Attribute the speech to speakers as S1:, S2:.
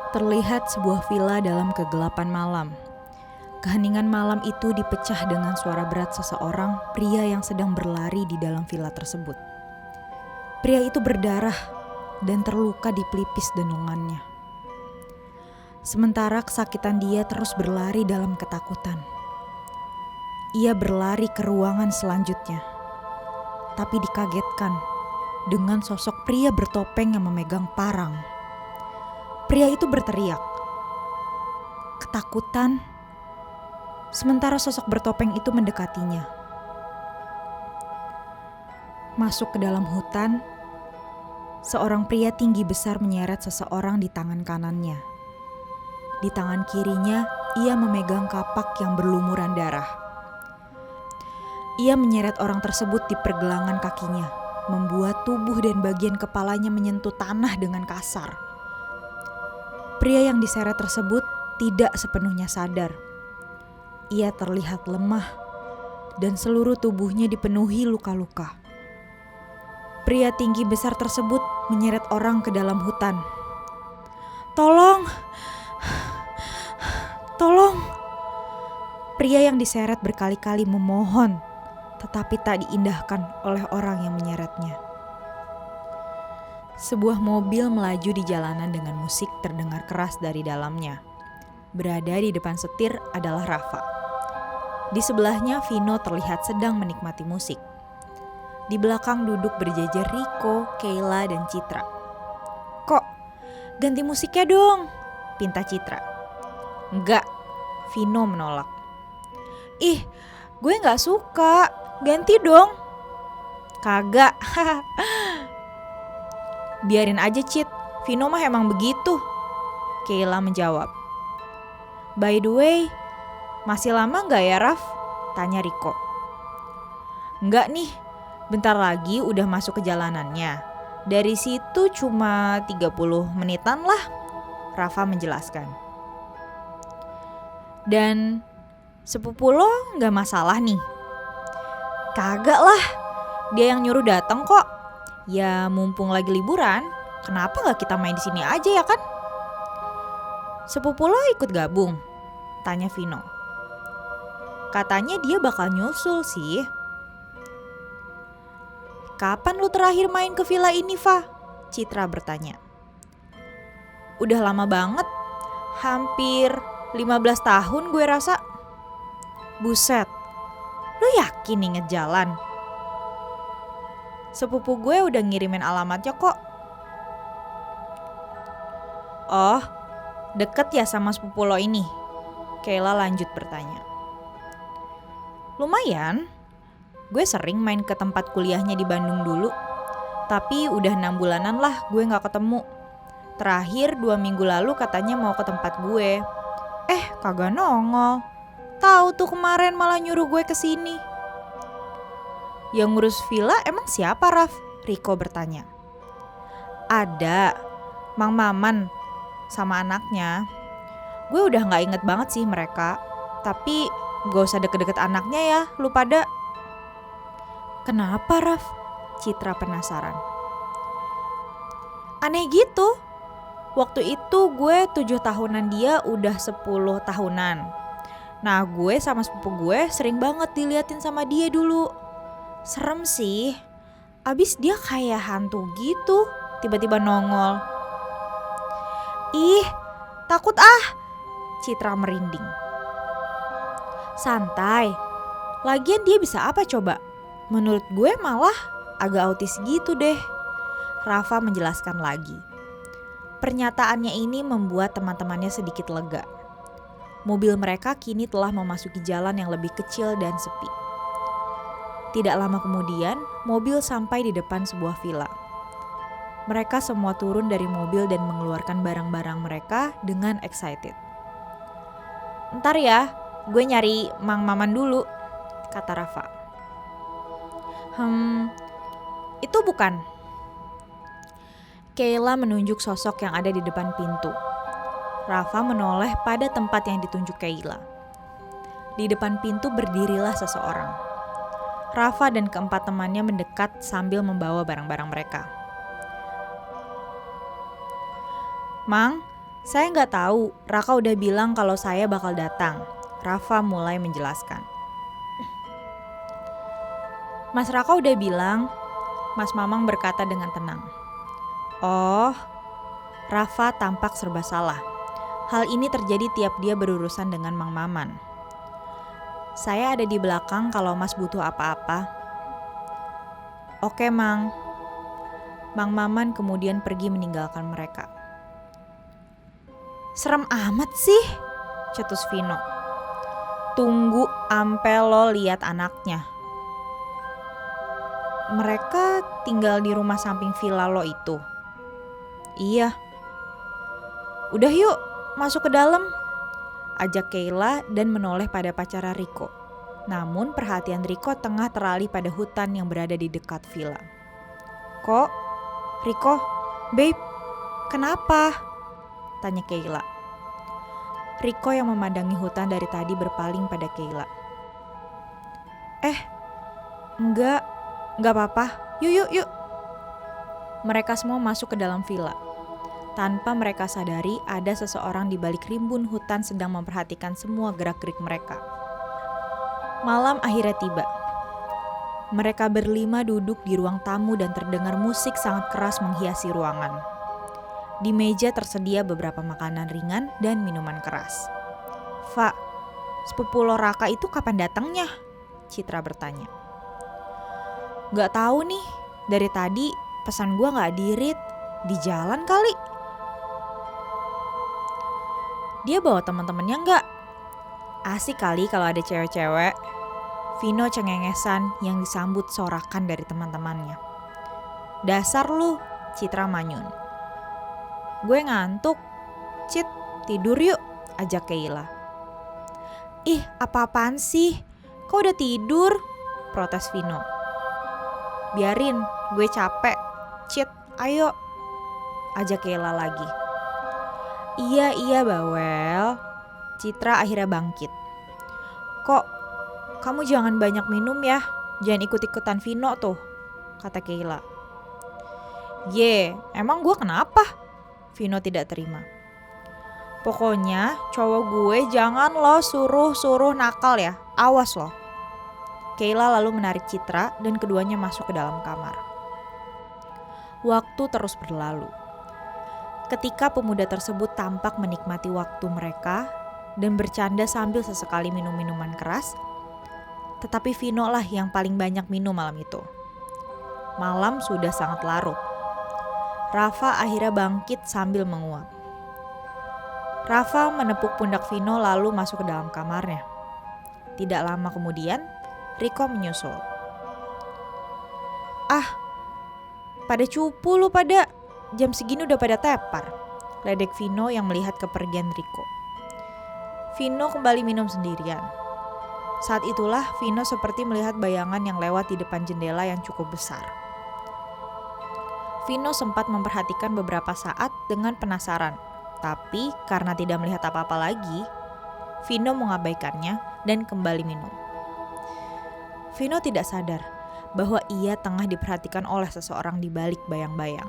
S1: Terlihat sebuah villa dalam kegelapan malam. Keheningan malam itu dipecah dengan suara berat seseorang pria yang sedang berlari di dalam villa tersebut. Pria itu berdarah dan terluka di pelipis dan lengannya. Sementara kesakitan dia terus berlari dalam ketakutan. Ia berlari ke ruangan selanjutnya, tapi dikagetkan dengan sosok pria bertopeng yang memegang parang. Pria itu berteriak, ketakutan, sementara sosok bertopeng itu mendekatinya. Masuk ke dalam hutan, seorang pria tinggi besar menyeret seseorang di tangan kanannya. Di tangan kirinya, ia memegang kapak yang berlumuran darah. Ia menyeret orang tersebut di pergelangan kakinya, membuat tubuh dan bagian kepalanya menyentuh tanah dengan kasar. Pria yang diseret tersebut tidak sepenuhnya sadar. Ia terlihat lemah dan seluruh tubuhnya dipenuhi luka-luka. Pria tinggi besar tersebut menyeret orang ke dalam hutan. Tolong! Tolong! Pria yang diseret berkali-kali memohon, tetapi tak diindahkan oleh orang yang menyeretnya. Sebuah mobil melaju di jalanan dengan musik terdengar keras dari dalamnya. Berada di depan setir adalah Rafa. Di sebelahnya Vino terlihat sedang menikmati musik. Di belakang duduk berjejer Riko, Kayla, dan Citra. Kok, ganti musiknya dong, pinta Citra. Enggak, Vino menolak. Ih, gue gak suka, ganti dong. Kagak, biarin aja Cit, Vino mah emang begitu, Kayla menjawab. By the way, masih lama gak ya Raf? Tanya Riko. Enggak nih, bentar lagi udah masuk ke jalanannya. Dari situ cuma 30 menitan lah, Rafa menjelaskan. Dan sepupu lo gak masalah nih? Kagak lah, dia yang nyuruh datang kok. Ya mumpung lagi liburan, kenapa gak kita main di sini aja ya kan? Sepupu lo ikut gabung? Tanya Vino. Katanya dia bakal nyusul sih. Kapan lu terakhir main ke villa ini, Fa? Citra bertanya. Udah lama banget, hampir 15 tahun gue rasa. Buset, lu yakin inget jalan? Sepupu gue udah ngirimin alamatnya kok. Oh, deket ya sama sepupu lo ini? Kayla lanjut bertanya. Lumayan, gue sering main ke tempat kuliahnya di Bandung dulu. Tapi udah 6 bulanan lah gue gak ketemu. Terakhir 2 minggu lalu katanya mau ke tempat gue. Kagak nongol. Tahu tuh kemarin malah nyuruh gue kesini. Yang ngurus villa emang siapa Raf? Riko bertanya. Ada, Mang Maman sama anaknya. Gue udah gak inget banget sih mereka. Tapi gak usah deket-deket anaknya ya, lu pada. Kenapa Raf? Citra penasaran. Aneh gitu. Waktu itu gue 7 tahunan, dia udah 10 tahunan. Nah gue sama sepupu gue sering banget diliatin sama dia dulu. Serem sih. Abis dia kayak hantu gitu, tiba-tiba nongol. Ih, takut ah, Citra merinding. Santai, lagian dia bisa apa coba? Menurut gue malah agak autis gitu deh, Rafa menjelaskan lagi. Pernyataannya ini membuat teman-temannya sedikit lega. Mobil mereka kini telah memasuki jalan yang lebih kecil dan sepi. Tidak lama kemudian, mobil sampai di depan sebuah villa. Mereka semua turun dari mobil dan mengeluarkan barang-barang mereka dengan excited. Ntar ya, gue nyari Mang Maman dulu, kata Rafa. Itu bukan. Kayla menunjuk sosok yang ada di depan pintu. Rafa menoleh pada tempat yang ditunjuk Kayla. Di depan pintu berdirilah seseorang. Rafa dan keempat temannya mendekat sambil membawa barang-barang mereka. Mang, Saya nggak tahu, Raka udah bilang kalau saya bakal datang. Rafa mulai menjelaskan. Mas Raka udah bilang, Mas Mamang berkata dengan tenang. Oh, Rafa tampak serba salah. Hal ini terjadi tiap dia berurusan dengan Mang Maman. Saya ada di belakang kalau Mas butuh apa-apa. Oke, Mang. Mang Maman kemudian pergi meninggalkan mereka. Serem amat sih, cetus Vino. Tunggu ampe lo lihat anaknya. Mereka tinggal di rumah samping villa lo itu. Iya. Udah yuk, masuk ke dalam. Ajak Keila dan menoleh pada pacara Riko. Namun perhatian Riko tengah teralih pada hutan yang berada di dekat villa. Kok? Riko? Babe? Kenapa? Tanya Keila. Riko yang memandangi hutan dari tadi berpaling pada Keila. Enggak apa-apa. Yuk. Mereka semua masuk ke dalam villa. Tanpa mereka sadari, ada seseorang di balik rimbun hutan sedang memperhatikan semua gerak-gerik mereka. Malam akhirnya tiba. Mereka berlima duduk di ruang tamu dan terdengar musik sangat keras menghiasi ruangan. Di meja tersedia beberapa makanan ringan dan minuman keras. Fa, sepupu lo Raka itu kapan datangnya? Citra bertanya. Gak tahu nih, dari tadi pesan gue gak di-read, di jalan kali. Dia bawa teman-temannya gak? Asik kali kalau ada cewek-cewek. Vino cengengesan yang disambut sorakan dari teman-temannya. Dasar lu, Citra manyun. Gue ngantuk. Cit, tidur yuk, ajak Keila. Ih, apa-apaan sih? Kok udah tidur? Protes Vino. Biarin, gue capek. Cit, ayo, ajak Keila lagi. Iya bawel. Citra akhirnya bangkit. Kok, kamu jangan banyak minum ya. Jangan ikut-ikutan Vino tuh, kata Keila. Emang gue kenapa? Vino tidak terima. Pokoknya cowok gue jangan lo suruh nakal ya. Awas lo. Keila lalu menarik Citra dan keduanya masuk ke dalam kamar. Waktu terus berlalu. Ketika pemuda tersebut tampak menikmati waktu mereka dan bercanda sambil sesekali minum minuman keras, tetapi Vino lah yang paling banyak minum malam itu. Malam sudah sangat larut. Rafa akhirnya bangkit sambil menguap. Rafa menepuk pundak Vino lalu masuk ke dalam kamarnya. Tidak lama kemudian, Riko menyusul. Pada cupu lu pada. Jam segini udah pada tepar. Ledek Vino yang melihat kepergian Riko. Vino kembali minum sendirian. Saat itulah Vino seperti melihat bayangan yang lewat di depan jendela yang cukup besar. Vino sempat memperhatikan beberapa saat dengan penasaran, tapi karena tidak melihat apa-apa lagi, Vino mengabaikannya dan kembali minum. Vino tidak sadar bahwa ia tengah diperhatikan oleh seseorang di balik bayang-bayang.